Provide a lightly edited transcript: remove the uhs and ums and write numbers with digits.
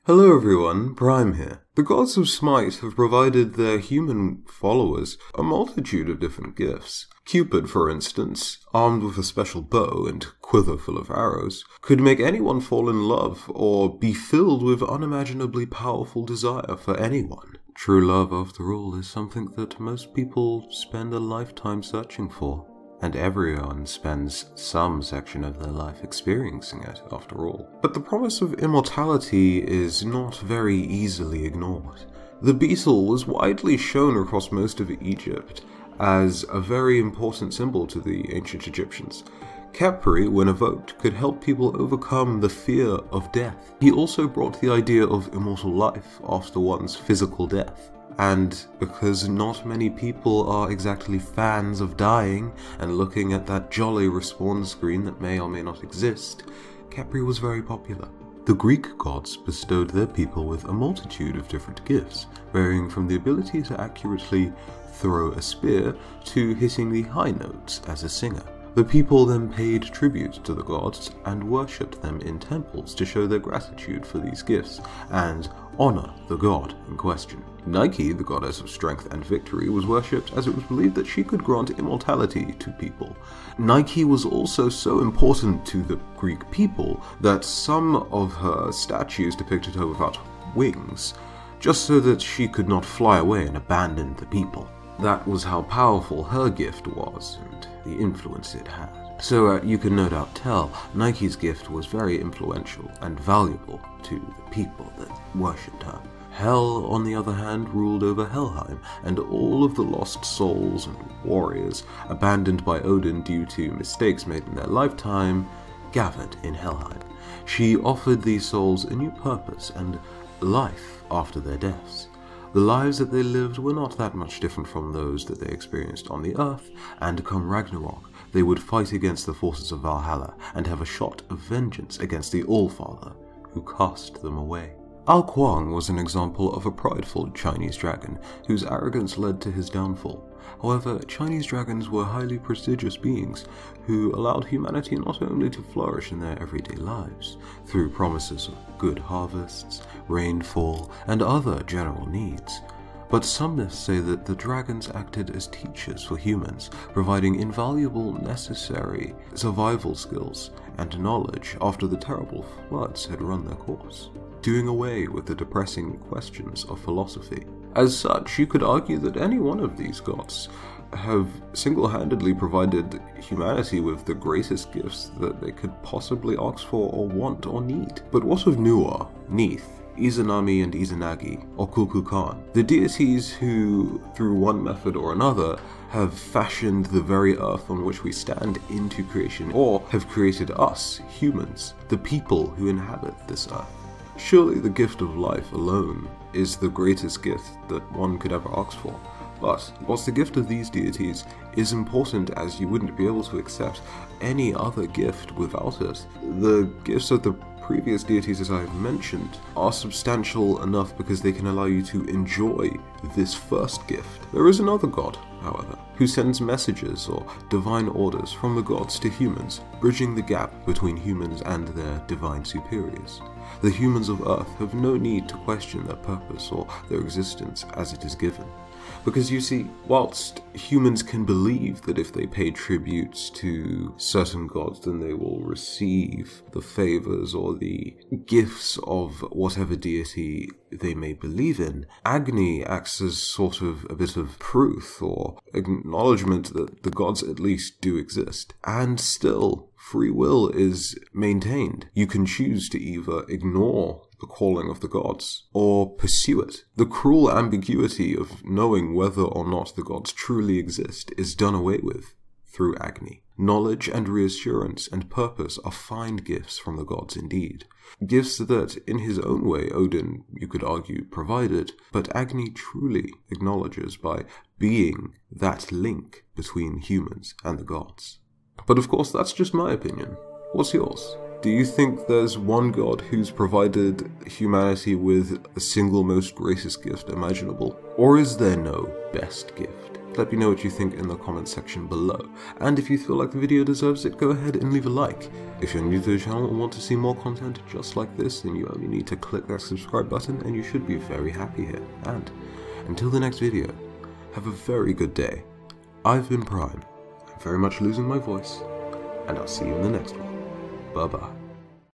Hello everyone, Prime here. The gods of Smite have provided their human followers a multitude of different gifts. Cupid, for instance, armed with a special bow and quiver full of arrows, could make anyone fall in love or be filled with unimaginably powerful desire for anyone. True love, after all, is something that most people spend a lifetime searching for. And everyone spends some section of their life experiencing it, after all. But the promise of immortality is not very easily ignored. The beetle was widely shown across most of Egypt as a very important symbol to the ancient Egyptians. Khepri, when evoked, could help people overcome the fear of death. He also brought the idea of immortal life after one's physical death. And because not many people are exactly fans of dying and looking at that jolly respawn screen that may or may not exist, Khepri was very popular. The Greek gods bestowed their people with a multitude of different gifts, varying from the ability to accurately throw a spear to hitting the high notes as a singer. The people then paid tribute to the gods and worshipped them in temples to show their gratitude for these gifts and honor the god in question. Nike, the goddess of strength and victory, was worshipped as it was believed that she could grant immortality to people. Nike was also so important to the Greek people that some of her statues depicted her without wings, just so that she could not fly away and abandon the people. That was how powerful her gift was and the influence it had. So you can no doubt tell, Nike's gift was very influential and valuable to the people that worshipped her. Hel, on the other hand, ruled over Helheim, and all of the lost souls and warriors, abandoned by Odin due to mistakes made in their lifetime, gathered in Helheim. She offered these souls a new purpose and life after their deaths. The lives that they lived were not that much different from those that they experienced on the earth, and come Ragnarok, they would fight against the forces of Valhalla and have a shot of vengeance against the Allfather, who cast them away. Ao Kuang was an example of a prideful Chinese dragon, whose arrogance led to his downfall. However, Chinese dragons were highly prestigious beings, who allowed humanity not only to flourish in their everyday lives, through promises of good harvests, rainfall, and other general needs, but some myths say that the dragons acted as teachers for humans, providing invaluable necessary survival skills and knowledge after the terrible floods had run their course, doing away with the depressing questions of philosophy. As such, you could argue that any one of these gods have single-handedly provided humanity with the greatest gifts that they could possibly ask for or want or need. But what of Nuwa, Neith, Izanami and Izanagi, or Kukulkan, the deities who, through one method or another, have fashioned the very earth on which we stand into creation, or have created us, humans, the people who inhabit this earth? Surely the gift of life alone is the greatest gift that one could ever ask for. But whilst the gift of these deities is important, as you wouldn't be able to accept any other gift without it, the gifts of the previous deities, as I've mentioned, are substantial enough because they can allow you to enjoy this first gift. There is another god, however, who sends messages or divine orders from the gods to humans, bridging the gap between humans and their divine superiors. The humans of Earth have no need to question their purpose or their existence as it is given. Because you see, whilst humans can believe that if they pay tributes to certain gods, then they will receive the favors or the gifts of whatever deity they may believe in, Agni acts as sort of a bit of proof or acknowledgement that the gods at least do exist. And still, free will is maintained. You can choose to either ignore the calling of the gods, or pursue it. The cruel ambiguity of knowing whether or not the gods truly exist is done away with through Agni. Knowledge and reassurance and purpose are fine gifts from the gods indeed. Gifts that, in his own way, Odin, you could argue, provided, but Agni truly acknowledges by being that link between humans and the gods. But of course, that's just my opinion. What's yours? Do you think there's one god who's provided humanity with the single most greatest gift imaginable? Or is there no best gift? Let me know what you think in the comment section below, and if you feel like the video deserves it, go ahead and leave a like. If you're new to the channel and want to see more content just like this, then you only need to click that subscribe button and you should be very happy here. And until the next video, have a very good day. I've been Prime. I'm very much losing my voice, and I'll see you in the next one. Bye bye.